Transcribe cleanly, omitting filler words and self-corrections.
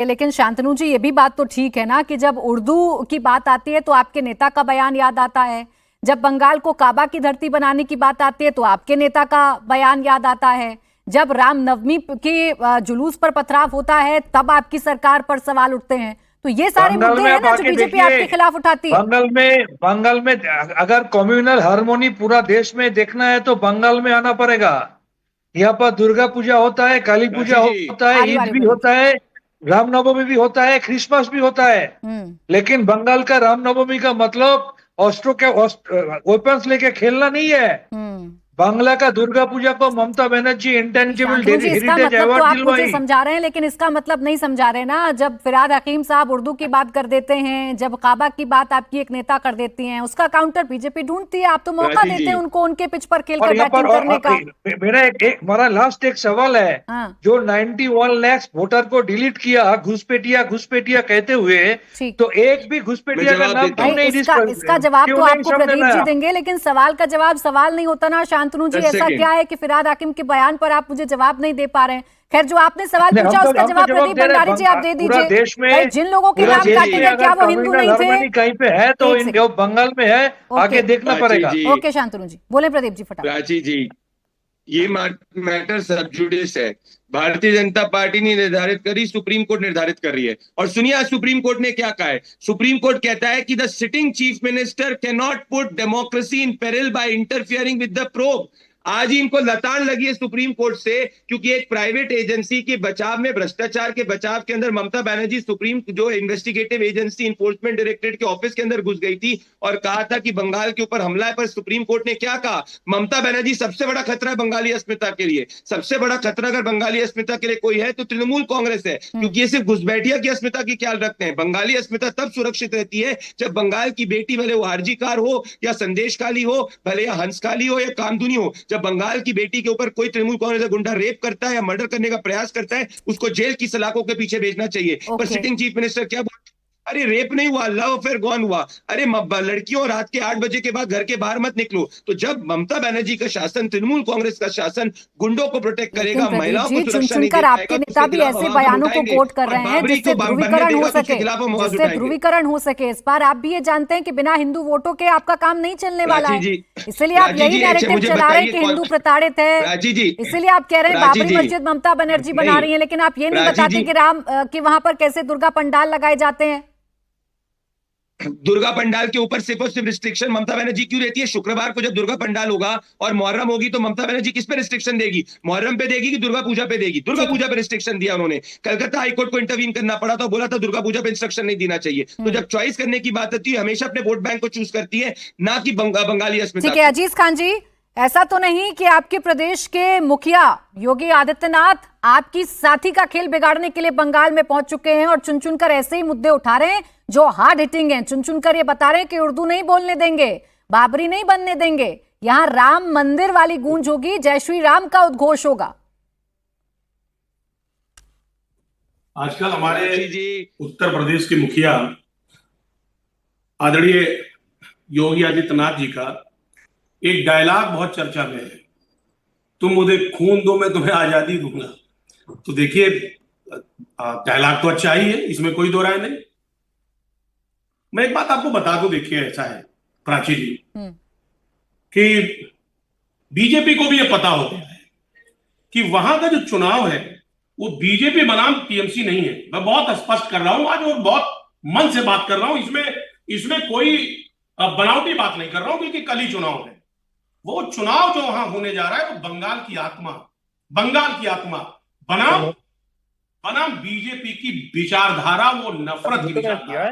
लेकिन शांतनु जी, ये भी बात तो ठीक है ना कि जब उर्दू की बात आती है तो आपके नेता का बयान याद आता है, जब बंगाल को काबा की धरती बनाने की बात आती है तो आपके नेता का बयान याद आता है, जब रामनवमी के जुलूस पर पथराव होता है तब आपकी सरकार पर सवाल उठते हैं। तो ये सारे मुद्दे हैं ना जो बीजेपी आपके खिलाफ उठाती है। बंगाल में अगर कम्युनल हार्मोनी पूरा देश में देखना है तो बंगाल में आना पड़ेगा। यहाँ पर दुर्गा पूजा होता है, काली पूजा होता है, ईद भी होता है, रामनवमी भी होता है, क्रिसमस भी होता है। लेकिन बंगाल का रामनवमी का मतलब ऑस्ट्रो के वेपन्स लेके खेलना नहीं है। बांग्ला का दुर्गा पूजा को Mamata Banerjee intangible heritage award दिलवाई। समझा रहे हैं, लेकिन इसका मतलब नहीं समझा रहे ना। जब फिरहाद हकीम साहब उर्दू की बात कर देते हैं, जब काबा की बात आपकी एक नेता कर देती हैं, उसका काउंटर बीजेपी ढूंढती है। आप तो मौका देते हैं उनको उनके पिच पर खेलकर बैटिंग करने का। मेरा लास्ट एक सवाल है। जो 91 लाख वोटर को डिलीट किया घुसपैठिया कहते हुए, तो एक भी घुसपैठिया का नाम क्यों नहीं? इसका जवाब तो आपको प्रदीप जी देंगे, लेकिन सवाल का जवाब सवाल नहीं होता ना शांतनु जी। ऐसा क्या है कि फिरहाद हाकिम के बयान पर आप मुझे जवाब नहीं दे पा रहे हैं? खैर, जो आपने सवाल पूछा उसका जवाब प्रदीप भंडारी जी आप दे दीजिए। देश में जिन लोगों के नाम काटे गए क्या वो हिंदू नहीं थे? कहीं पे है तो बंगाल में है, आगे देखना पड़ेगा। ओके शांतनु जी, बोले प्रदीप जी फटाफट। प्राची जी, ये मैटर सब जुडिस है। भारतीय जनता पार्टी ने निर्धारित करी, सुप्रीम कोर्ट निर्धारित कर रही है। और सुनिए आज सुप्रीम कोर्ट ने क्या कहा है। सुप्रीम कोर्ट कहता है कि the sitting chief minister can not put democracy in peril by interfering with the probe. आज ही इनको लताड़ लगी है सुप्रीम कोर्ट से, क्योंकि एक प्राइवेट एजेंसी के बचाव में, भ्रष्टाचार के बचाव के अंदर ममता बनर्जी सुप्रीम जो इन्वेस्टिगेटिव एजेंसी इन्फोर्समेंट डायरेक्टरेट के ऑफिस के अंदर घुस गई थी और कहा था कि बंगाल के ऊपर हमला है। पर सुप्रीम कोर्ट ने क्या कहा? ममता बनर्जी सबसे बड़ा खतरा है बंगाली अस्मिता के लिए। सबसे बड़ा खतरा अगर बंगाली अस्मिता के लिए कोई है तो तृणमूल कांग्रेस है, क्योंकि ये सिर्फ घुसपैठिया की अस्मिता की ख्याल रखते हैं। बंगाली अस्मिता तब सुरक्षित रहती है जब बंगाल की बेटी, भले वो आरजीकार हो या संदेश काली हो, भले या हंसकाली हो या कामदुनी हो, जब बंगाल की बेटी के ऊपर कोई तृणमूल कांग्रेस का गुंडा रेप करता है या मर्डर करने का प्रयास करता है, उसको जेल की सलाखों के पीछे भेजना चाहिए। पर सिटिंग चीफ मिनिस्टर क्या बोलते? अरे रेप नहीं हुआ, लव अफेयर गॉन हुआ। अरे लड़कियों रात के 8 बजे के बाद घर के बाहर मत निकलो। तो जब ममता बनर्जी का शासन, तृणमूल कांग्रेस का शासन गुंडों को प्रोटेक्ट करेगा, महिलाओं को सुरक्षा नहीं दे पाएगा, आपके नेता भी ऐसे बयानों को कोट कर रहे हैं जिससे ध्रुवीकरण हो सके। इस बार आप भी ये जानते हैं कि बिना हिंदू वोटों के आपका काम नहीं चलने वाला है। इसलिए आप यही नैरेटिव चला रहे हैं कि हिंदू प्रताड़ित है, इसलिए आप कह रहे हैं बाबरी मस्जिद ममता बनर्जी बना रही है, लेकिन आप ये नहीं बताते कि वहां पर कैसे दुर्गा पंडाल लगाए जाते हैं। दुर्गा पंडाल के ऊपर सिर्फ और सिर्फ रिस्ट्रिक्शन ममता बनर्जी क्यों देती है? शुक्रवार को जब दुर्गा पंडाल होगा और मुहर्रम होगी तो ममता बनर्जी किस पे रिस्ट्रिक्शन देगी? मुहर्रम पे देगी कि दुर्गा पूजा पे देगी? दुर्गा पूजा पे रिस्ट्रिक्शन दिया उन्होंने। कलकत्ता हाईकोर्ट को इंटरवीन करना पड़ा था, बोला था दुर्गा पूजा पे इंस्ट्रक्शन नहीं देना चाहिए। तो जब चॉइस करने की बात आती है, हमेशा अपने वोट बैंक को चूज करती है, ना कि बंगाली अस्मिता। ठीक है अजीज खान जी, ऐसा तो नहीं कि आपके प्रदेश के मुखिया योगी आदित्यनाथ आपकी साथी का खेल बिगाड़ने के लिए बंगाल में पहुंच चुके हैं और चुन चुनकर ऐसे ही मुद्दे उठा रहे हैं जो हार्ड हिटिंग हैं। चुन चुनकर ये बता रहे हैं कि उर्दू नहीं बोलने देंगे, बाबरी नहीं बनने देंगे, यहां राम मंदिर वाली गूंज होगी, जय श्री राम का उद्घोष होगा। आजकल हमारे उत्तर प्रदेश के मुखिया आदरणीय योगी आदित्यनाथ जी का एक डायलॉग बहुत चर्चा में है, तुम मुझे खून दो मैं तुम्हें आजादी दूंगा। तो देखिए डायलॉग तो अच्छा ही है, इसमें कोई दो राय नहीं। मैं एक बात आपको बता दूं, देखिए ऐसा है प्राची जी कि बीजेपी को भी ये पता हो गया है कि वहां का जो चुनाव है वो बीजेपी बनाम टीएमसी नहीं है। मैं बहुत स्पष्ट कर रहा हूं आज और बहुत मन से बात कर रहा हूं, इसमें कोई बनावटी बात नहीं कर रहा हूं, क्योंकि कल ही चुनाव है। वो चुनाव जो वहां होने जा रहा है वो बंगाल की आत्मा बनाम बीजेपी की विचारधारा, वो नफरत की विचारधारा।